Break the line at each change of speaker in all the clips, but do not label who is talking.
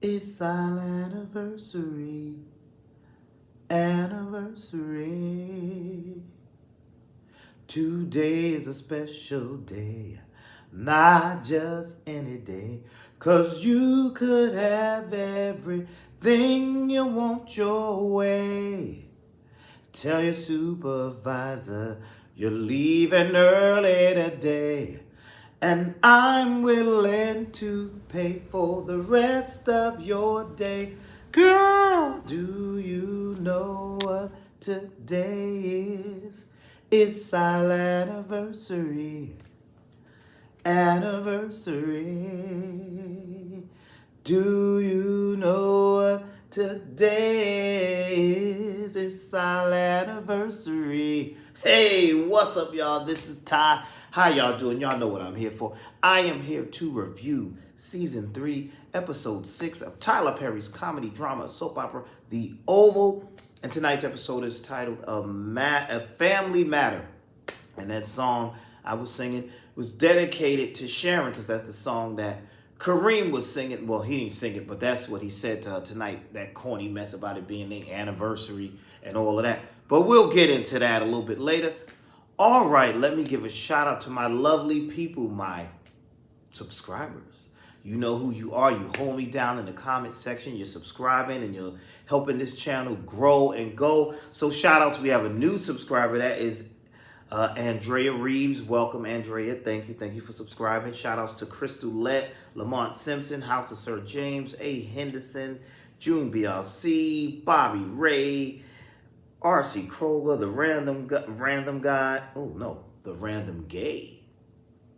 It's our anniversary, anniversary. Today is a special day, not just any day. 'Cause you could have everything you want your way. Tell your supervisor you're leaving early today. And I'm willing to pay for the rest of your day. Girl, do you know what today is? It's our anniversary. Anniversary. Do you know what today is? It's our anniversary. Hey, what's up, y'all? This is Ty. How y'all doing? Y'all know what I'm here for. I am here to review season 3, episode 6 of Tyler Perry's comedy drama soap opera, The Oval. And tonight's episode is titled A Family Matter. And that song I was singing was dedicated to Sharon because that's the song that Kareem was singing. Well, he didn't sing it, but that's what he said to her tonight. That corny mess about it being their anniversary and all of that. But we'll get into that a little bit later. All right, let me give a shout out to my lovely people, my subscribers. You know who you are. You hold me down in the comment section. You're subscribing and you're helping this channel grow and go. So shout outs. We have a new subscriber. That is Andrea Reeves. Welcome, Andrea. Thank you. Thank you for subscribing. Shout outs to Crystal Lett, Lamont Simpson, House of Sir James, A. Henderson, June BLC, Bobby Ray, R.C. Kroger, the random guy. Oh, no, the random gay.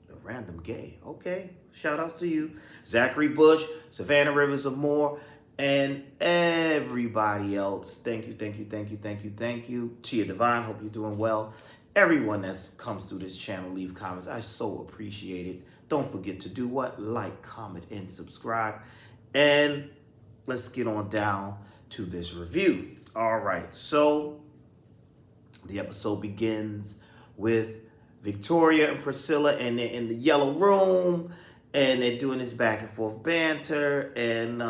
The random gay. Okay. Shout outs to you. Zachary Bush, Savannah Rivers of Moore, and everybody else. Thank you, thank you, thank you, thank you, thank you. Tia Divine, hope you're doing well. Everyone that comes through this channel, leave comments. I so appreciate it. Don't forget to do what? Like, comment, and subscribe. And let's get on down to this review. All right, so the episode begins with Victoria and Priscilla, and they're in the yellow room, and they're doing this back and forth banter, and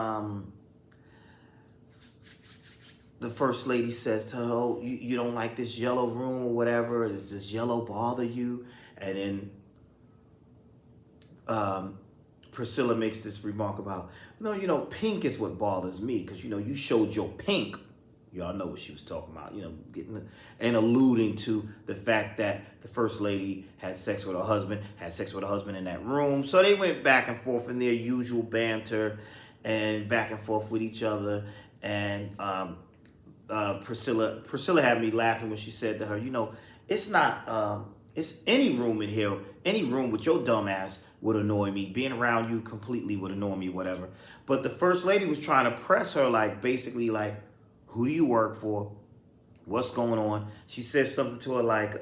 the first lady says to her, oh, you don't like this yellow room or whatever, does this yellow bother you? And then Priscilla makes this remark about, no, pink is what bothers me, because, you showed your pink. Y'all know what she was talking about, getting and alluding to the fact that the first lady had sex with her husband in that room. So they went back and forth in their usual banter and back and forth with each other. And Priscilla had me laughing when she said to her, it's not, it's any room in here, any room with your dumb ass would annoy me. Being around you completely would annoy me, whatever. But the first lady was trying to press her, basically, who do you work for? What's going on? She said something to her like,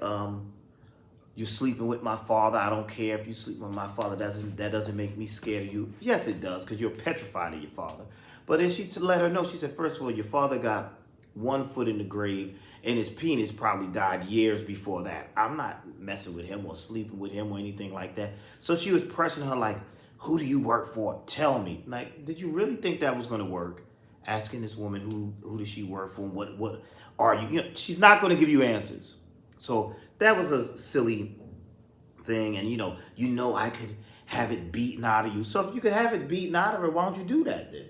you're sleeping with my father. I don't care if you sleep with my father. That doesn't make me scared of you. Yes, it does, because you're petrified of your father. But then she let her know, she said, first of all, your father got one foot in the grave, and his penis probably died years before that. I'm not messing with him or sleeping with him or anything like that. So she was pressing her like, who do you work for? Tell me. Did you really think that was going to work? Asking this woman who does she work for and what are you? She's not going to give you answers. So that was a silly thing. And I could have it beaten out of you. So if you could have it beaten out of her, why don't you do that then?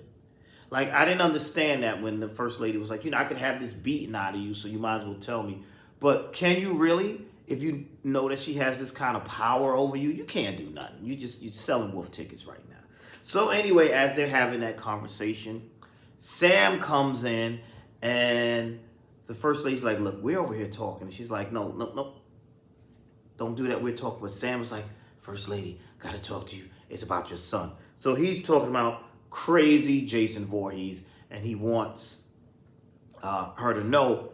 I didn't understand that when the first lady was like, I could have this beaten out of you, so you might as well tell me. But can you really? If you know that she has this kind of power over you, you can't do nothing. You're selling wolf tickets right now. So anyway, as they're having that conversation, Sam comes in, and the first lady's like, look, we're over here talking. And she's like, no, don't do that. We're talking. But Sam was like, first lady, got to talk to you. It's about your son. So he's talking about crazy Jason Voorhees, and he wants her to know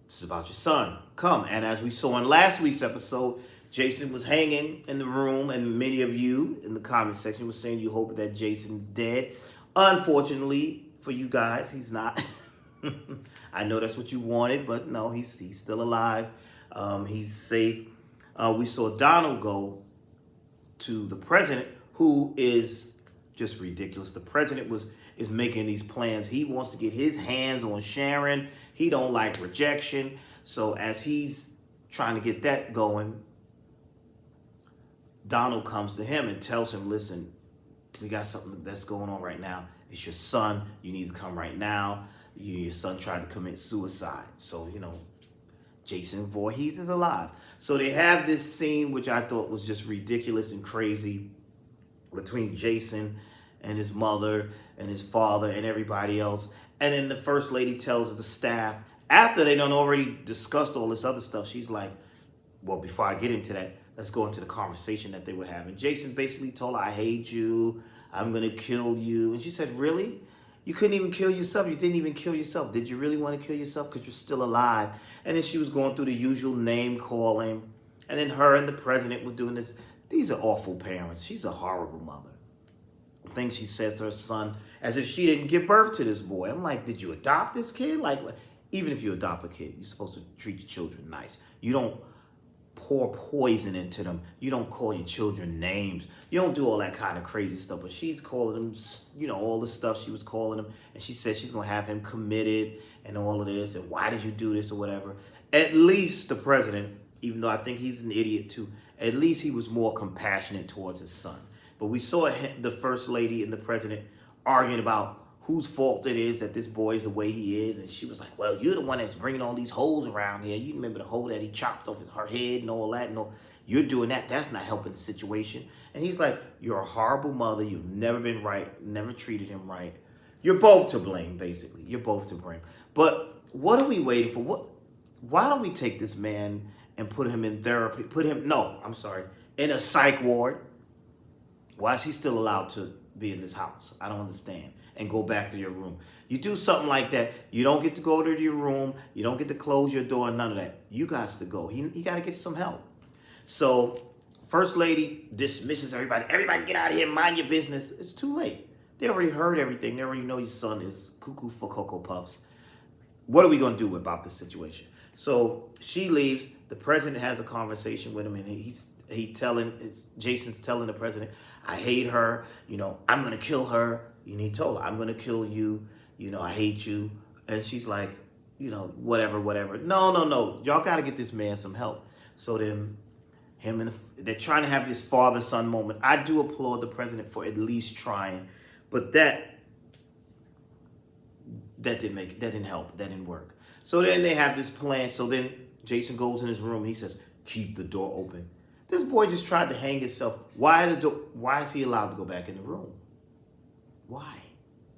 this is about your son. Come. And as we saw in last week's episode, Jason was hanging in the room, and many of you in the comment section was saying you hope that Jason's dead. Unfortunately for you guys, he's not. I know that's what you wanted, but no, he's still alive. He's safe. We saw Donald go to the president, who is just ridiculous. The president was is making these plans. He wants to get his hands on Sharon. He don't like rejection. So as he's trying to get that going, Donald comes to him and tells him, listen, we got something that's going on right now. It's your son. You need to come right now. Your son tried to commit suicide. So, Jason Voorhees is alive. So they have this scene, which I thought was just ridiculous and crazy, between Jason and his mother and his father and everybody else. And then the first lady tells the staff, after they done already discussed all this other stuff, she's like, well, before I get into that, let's go into the conversation that they were having. Jason basically told her, I hate you. I'm going to kill you. And she said, really? You couldn't even kill yourself. You didn't even kill yourself. Did you really want to kill yourself? Because you're still alive. And then she was going through the usual name calling. And then her and the president were doing this. These are awful parents. She's a horrible mother. Things she says to her son as if she didn't give birth to this boy. I'm like, did you adopt this kid? Like, even if you adopt a kid, you're supposed to treat your children nice. You don't pour poison into them. You don't call your children names. You don't do all that kind of crazy stuff. But she's calling him, all the stuff she was calling him. And she said she's going to have him committed and all of this. And why did you do this or whatever? At least the president, even though I think he's an idiot too, at least he was more compassionate towards his son. But we saw the first lady and the president arguing about whose fault it is that this boy is the way he is. And she was like, well, you're the one that's bringing all these holes around here. You remember the hole that he chopped off her head and all that? No, you're doing that. That's not helping the situation. And he's like, you're a horrible mother. You've never been right. Never treated him right. You're both to blame, basically. You're both to blame. But what are we waiting for? Why don't we take this man and put him in therapy? In a psych ward. Why is he still allowed to be in this house? I don't understand. And go back to your room. You do something like that, you don't get to go to your room. You don't get to close your door, none of that. You got to go. He got to get some help. So first lady dismisses everybody. Everybody get out of here. Mind your business. It's too late. They already heard everything. They already know your son is cuckoo for Cocoa Puffs. What are we going to do about this situation? So she leaves. The president has a conversation with him, and Jason's telling the president, I hate her. I'm going to kill her. He told her, I'm going to kill you. I hate you. And she's like, whatever. No. Y'all got to get this man some help. So then they're trying to have this father-son moment. I do applaud the president for at least trying, but that didn't help. That didn't work. So then they have this plan. So then Jason goes in his room. He says, keep the door open. This boy just tried to hang himself. Why is he allowed to go back in the room?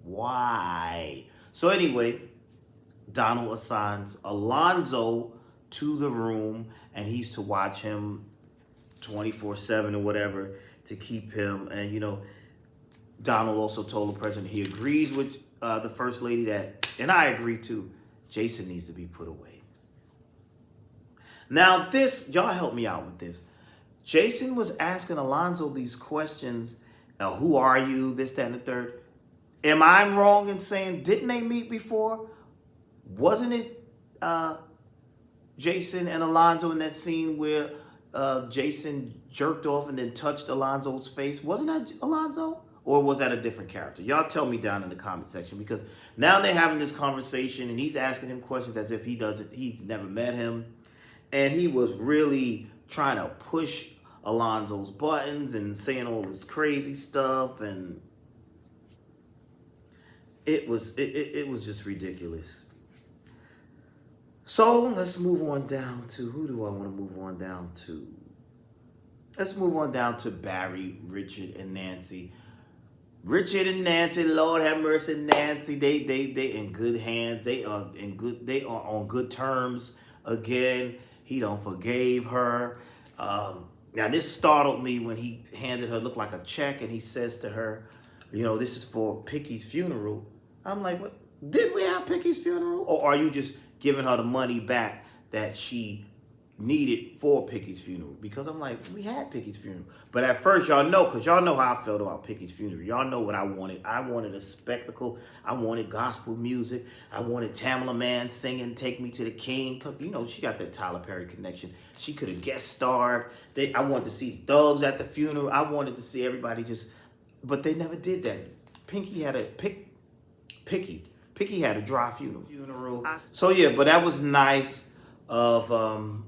Why? So anyway, Donald assigns Alonzo to the room, and he's to watch him 24/7 or whatever to keep him. And Donald also told the president he agrees with the first lady that, and I agree too, Jason needs to be put away. Now y'all help me out with this. Jason was asking Alonzo these questions. Who are you? This, that, and the third. Am I wrong in saying, didn't they meet before? Wasn't it Jason and Alonzo in that scene where Jason jerked off and then touched Alonzo's face? Wasn't that Alonzo? Or was that a different character? Y'all tell me down in the comment section, because now they're having this conversation and he's asking him questions as if he's never met him. And he was really trying to push Alonzo's buttons and saying all this crazy stuff, and it was just ridiculous. So let's move on down to, who do I want to move on down to? Let's move on down to Barry, Richard, and Nancy. Richard and Nancy, Lord have mercy, Nancy. They in good hands. They are on good terms again. He don't forgave her. Now this startled me when he handed her, looked like a check, and he says to her, this is for Picky's funeral. I'm like, what? Did we have Picky's funeral? Or are you just giving her the money back that she needed for Picky's funeral? Because I'm like, we had Picky's funeral. But at first, y'all know, because y'all know how I felt about Picky's funeral. Y'all know what I wanted. I wanted a spectacle. I wanted gospel music. I wanted Tamala Mann singing Take Me to the King. Because, she got that Tyler Perry connection. She could have guest starred. I wanted to see thugs at the funeral. I wanted to see everybody but they never did that. Picky had a dry funeral. So yeah, but that was nice of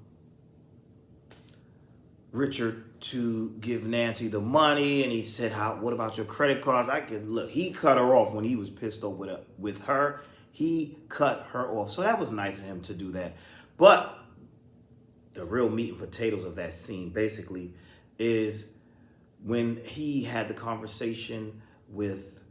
Richard to give Nancy the money, and he said, "How? What about your credit cards?" I can look. He cut her off when he was pissed off with her. He cut her off, so that was nice of him to do that. But the real meat and potatoes of that scene, basically, is when he had the conversation with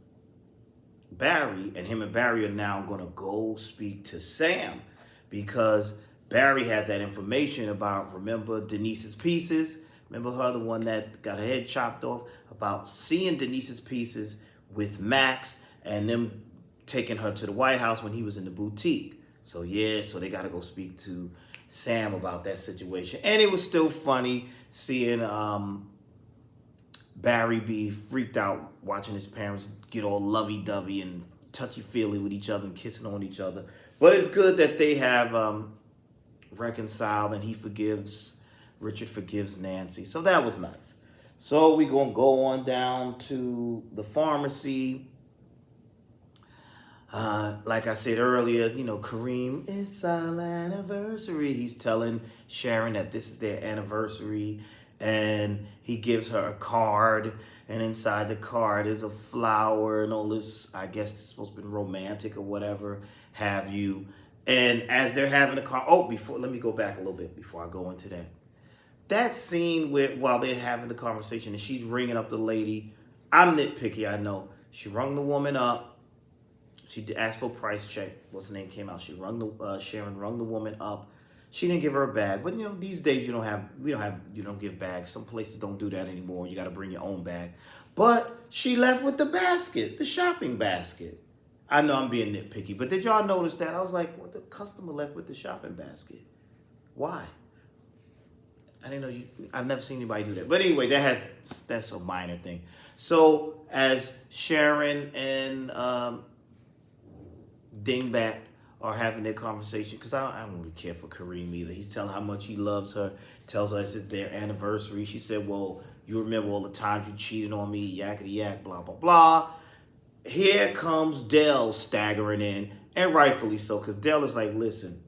Barry, and him and Barry are now going to go speak to Sam because Barry has that information about, remember Denise's pieces? Remember her, the one that got her head chopped off? About seeing Denise's pieces with Max and them taking her to the White House when he was in the boutique. So yeah, so they got to go speak to Sam about that situation. And it was still funny seeing Barry be freaked out watching his parents get all lovey-dovey and touchy-feely with each other and kissing on each other. But it's good that they have reconciled and Richard forgives Nancy. So that was nice. So we're going to go on down to the pharmacy. Like I said earlier, Kareem, it's our anniversary. He's telling Sharon that this is their anniversary. And he gives her a card, and inside the card is a flower and all this. I guess it's supposed to be romantic or whatever have you. And as they're having let me go back a little bit before I go into that. That scene while they're having the conversation and she's ringing up the lady. I'm nitpicky, I know. She rung the woman up. She asked for a price check. What's the name came out? Sharon rung the woman up. She didn't give her a bag, but these days you don't give bags. Some places don't do that anymore. You got to bring your own bag. But she left with the basket, the shopping basket. I know I'm being nitpicky, but did y'all notice that? I was like, what, the customer left with the shopping basket? Why? I didn't know I've never seen anybody do that. But anyway, that's a minor thing. So as Sharon and Dingbat are having their conversation, because I don't really care for Kareem either. He's telling how much he loves her, tells her it's their anniversary. She said, well, you remember all the times you cheated on me, yakety yak, blah, blah, blah. Here comes Dell staggering in, and rightfully so, because Dell is like, listen,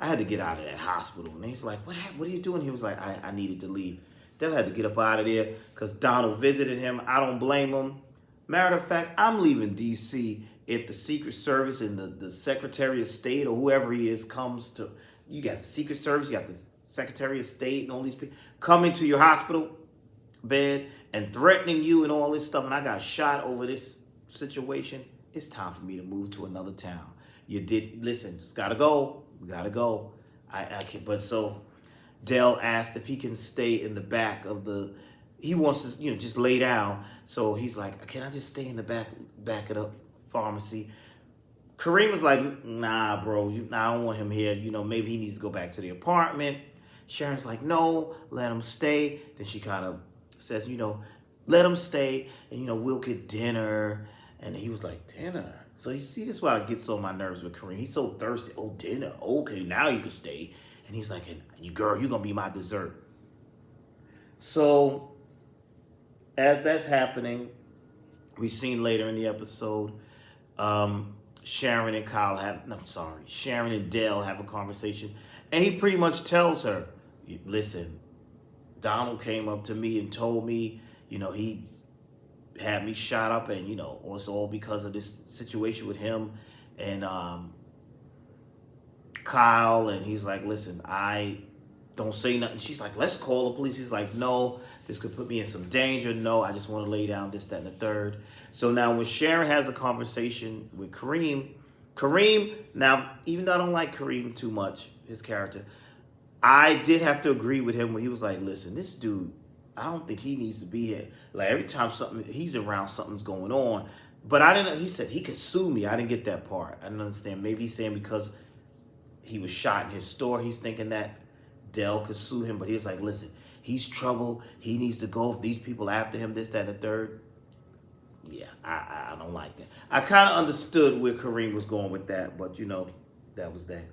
I had to get out of that hospital. And he's like, what are you doing? He was like, I needed to leave. Dell had to get up out of there because Donald visited him. I don't blame him. Matter of fact, I'm leaving D.C. if the Secret Service and the Secretary of State or whoever he is comes to, you got the Secret Service, you got the Secretary of State and all these people coming to your hospital bed and threatening you and all this stuff, and I got shot over this situation. It's time for me to move to another town. Listen, just gotta go. We gotta go. I can't, but so Dell asked if he can stay in the back of he wants to, just lay down. So he's like, can I just stay in the back of the pharmacy? Kareem was like, nah, bro, I don't want him here. Maybe he needs to go back to the apartment. Sharon's like, no, let him stay. Then she kind of says, let him stay and, we'll get dinner. And he was like, dinner? So you see, this is why it gets on my nerves with Kareem. He's so thirsty. Oh, dinner. Okay, now you can stay. And he's like, girl, you're going to be my dessert. So as that's happening, we've seen later in the episode, Sharon and Dell have a conversation. And he pretty much tells her, listen, Donald came up to me and told me, he had me shot up and, it's all because of this situation with him and Kyle. And he's like, listen, I don't say nothing. She's like, let's call the police. He's like, no, this could put me in some danger. No, I just want to lay down this, that, and the third. So now when Sharon has a conversation with Kareem, now, even though I don't like Kareem too much, his character, I did have to agree with him when he was like, listen, this dude, I don't think he needs to be here. Like every time he's around, something's going on. But he said he could sue me. I didn't get that part. I didn't understand. Maybe he's saying because he was shot in his store, he's thinking that Dell could sue him. But he was like, listen, he's trouble. He needs to go. If these people after him, this, that, and the third. Yeah, I don't like that. I kind of understood where Kareem was going with that. But, that was that.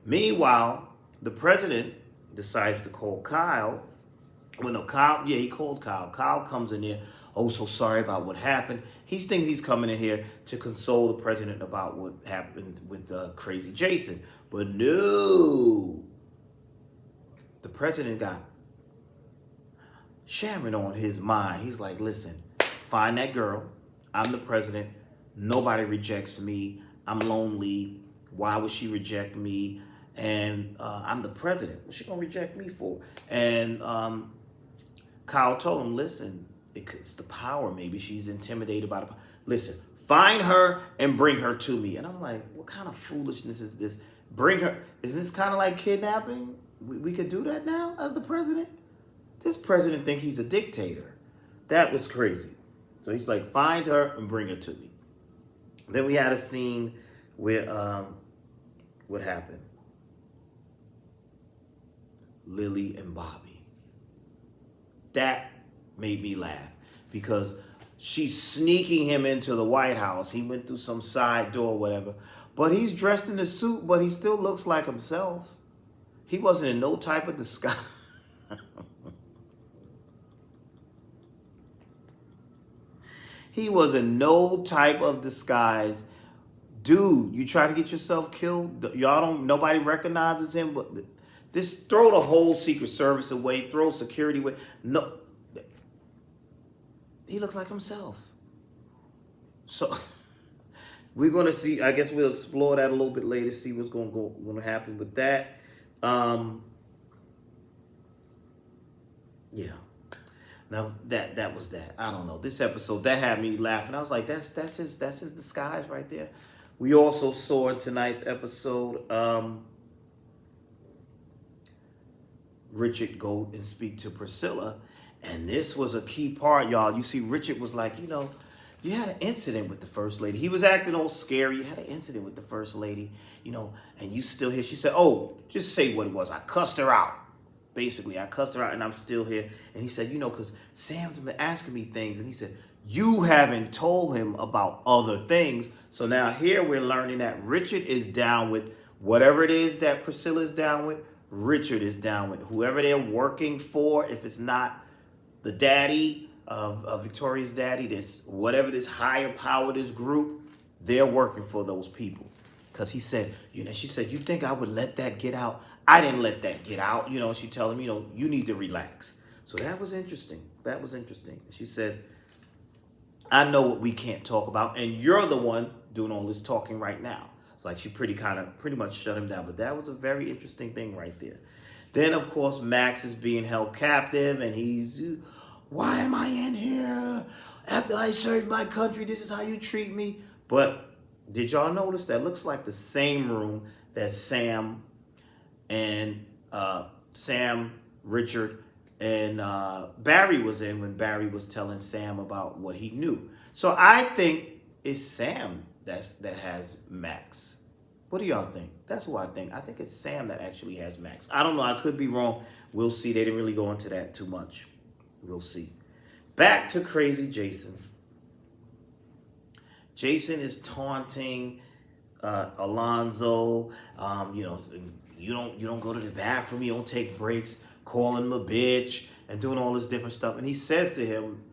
Meanwhile, the president decides to call Kyle. Well, no, Kyle, yeah, he called Kyle. Kyle comes in there. oh, so sorry about what happened. He's thinking he's coming in here to console the president about what happened with Crazy Jason. But no, the president got Sharon on his mind. He's like, listen, find that girl. I'm the president. Nobody rejects me. I'm lonely. Why would she reject me? And I'm the president. What's she gonna reject me for? And Kyle told him, listen, it's the power. Maybe she's intimidated by the power. Listen, find her and bring her to me. And I'm like, what kind of foolishness is this? Bring her. Isn't this kind of like kidnapping? We could do that now as the president? This president think he's a dictator. That was crazy. So he's like, find her and bring her to me. Then we had a scene where, what happened? Lily and Bobby. That made me laugh because she's sneaking him into the White House. He went through some side door or whatever. But he's dressed in a suit, but he still looks like himself. He wasn't in no type of disguise. He was in no type of disguise. Dude, you trying to get yourself killed? Nobody recognizes him, but this, throw the whole Secret Service away, throw security away. No, he looks like himself. So we're gonna see. I guess we'll explore that a little bit later. See what's gonna happen with that. Yeah. Now that was that. I don't know. This episode that had me laughing. I was like, that's his disguise right there. We also saw in tonight's episode Richard go and speak to Priscilla, and this was a key part, y'all. You see, Richard was like, you had an incident with the first lady. He was acting all scary. You had an incident with the first lady, and you still here. She said, oh, just say what it was. I cussed her out. Basically, I cussed her out and I'm still here. And he said, because Sam's been asking me things. And he said, you haven't told him about other things. So now here we're learning that Richard is down with whatever it is that Priscilla's down with. Richard is down with whoever they're working for. If it's not the daddy of Victoria's daddy, whatever this higher power, this group, they're working for those people. Because he said, she said, you think I would let that get out? I didn't let that get out. She told him, you need to relax. So that was interesting. That was interesting. She says, I know what we can't talk about, and you're the one doing all this talking right now. It's like she pretty much shut him down. But that was a very interesting thing right there. Then, of course, Max is being held captive, and he's, why am I in here? After I served my country, this is how you treat me. But did y'all notice that looks like the same room that Sam, Richard, and Barry was in when Barry was telling Sam about what he knew. So I think it's Sam that has Max. What do y'all think? That's who I think. I think it's Sam that actually has Max. I don't know. I could be wrong. We'll see. They didn't really go into that too much. We'll see. Back to Crazy Jason. Jason is taunting Alonzo. You don't go to the bathroom. You don't take breaks. Calling him a bitch and doing all this different stuff. And he says to him,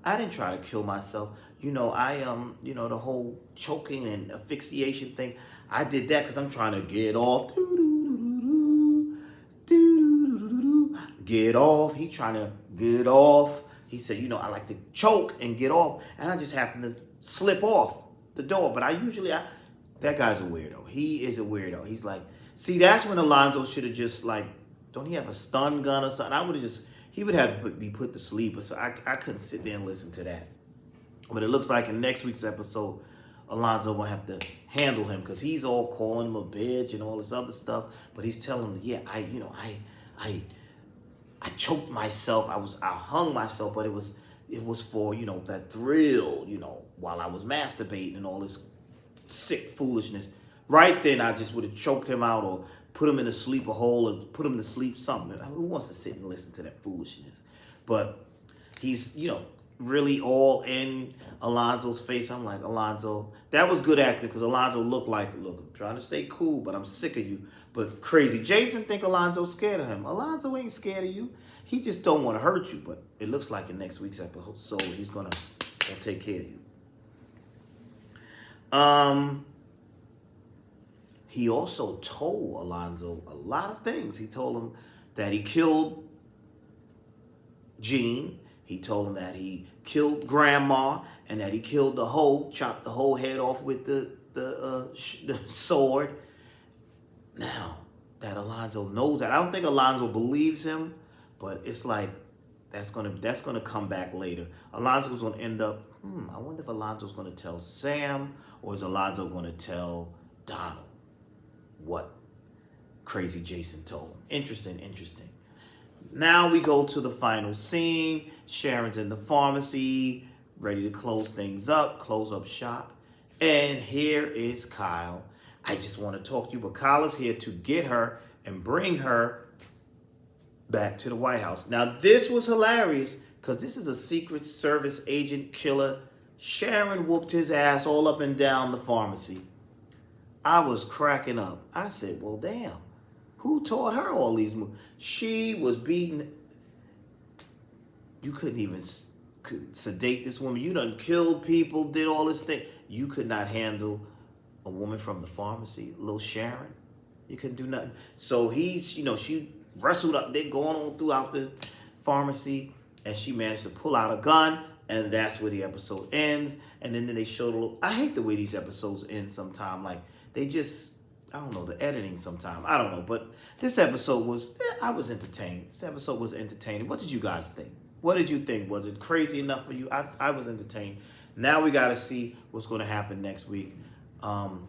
I didn't try to kill myself. The whole choking and asphyxiation thing. I did that because I'm trying to get off. Get off. He trying to get off. He said, I like to choke and get off. And I just happened to slip off the door. But that guy's a weirdo. He is a weirdo. He's like, see, that's when Alonzo should have just don't he have a stun gun or something? He would have to be put to sleep. So I couldn't sit there and listen to that. But it looks like in next week's episode, Alonzo will have to handle him because he's all calling him a bitch and all this other stuff. But he's telling him, yeah, I choked myself. I hung myself, but it was for, that thrill, while I was masturbating and all this sick foolishness. Right then, I just would have choked him out or put him in a sleeper hole or put him to sleep, something. Who wants to sit and listen to that foolishness? But he's, really all in Alonzo's face. I'm like, Alonzo, that was good acting because Alonzo looked like, look, I'm trying to stay cool, but I'm sick of you. But Crazy Jason think Alonzo's scared of him. Alonzo ain't scared of you. He just don't want to hurt you, but it looks like in next week's episode he's gonna take care of you. He also told Alonzo a lot of things. He told him that he killed Gene. He told him that he killed Grandma and that he killed the hoe, chopped the whole head off with the sword. Now that Alonzo knows that, I don't think Alonzo believes him, but it's like that's gonna come back later. Alonzo's gonna end up. I wonder if Alonzo's gonna tell Sam or is Alonzo gonna tell Donald what Crazy Jason told him. Interesting. Now we go to the final scene. Sharon's in the pharmacy, ready to close things up, close up shop. And here is Kyle. I just want to talk to you, but Kyle is here to get her and bring her back to the White House. Now, this was hilarious because this is a Secret Service agent killer. Sharon whooped his ass all up and down the pharmacy. I was cracking up. I said, well, damn. Who taught her all these moves? She was beating. You couldn't even sedate this woman. You done killed people, did all this thing. You could not handle a woman from the pharmacy, little Sharon. You couldn't do nothing. So she wrestled up. They're going on throughout the pharmacy, and she managed to pull out a gun, and that's where the episode ends. And then they showed a little. I hate the way these episodes end sometimes. Like, they just, I don't know, the editing sometimes. I don't know. But this episode I was entertained. This episode was entertaining. What did you guys think? What did you think? Was it crazy enough for you? I was entertained. Now we got to see what's going to happen next week. Alan.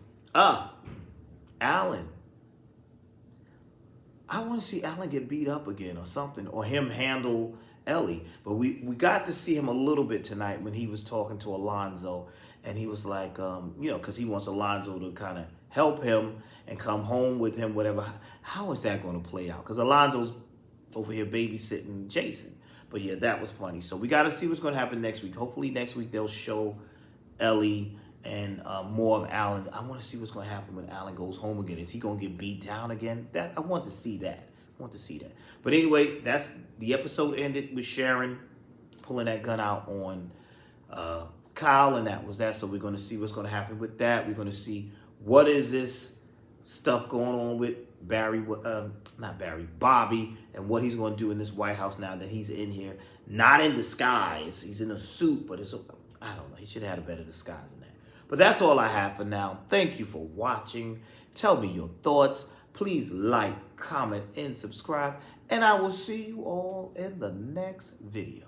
I want to see Alan get beat up again or something, or him handle Ellie. But we got to see him a little bit tonight when he was talking to Alonzo, and he was like, because he wants Alonzo to kind of help him and come home with him, whatever. How is that going to play out? Because Alonzo's over here babysitting Jason. But yeah, that was funny. So we got to see what's going to happen next week. Hopefully next week they'll show Ellie and more of Alan. I want to see what's going to happen when Alan goes home again. Is he going to get beat down again? I want to see that. But anyway, that's the episode ended with Sharon pulling that gun out on Kyle, and that was that. So we're going to see what's going to happen with that. We're going to see what is this stuff going on with Bobby, and what he's going to do in this White House now that he's in here, not in disguise. He's in a suit, but I don't know. He should have had a better disguise than that. But that's all I have for now. Thank you for watching. Tell me your thoughts. Please like, comment, and subscribe. And I will see you all in the next video.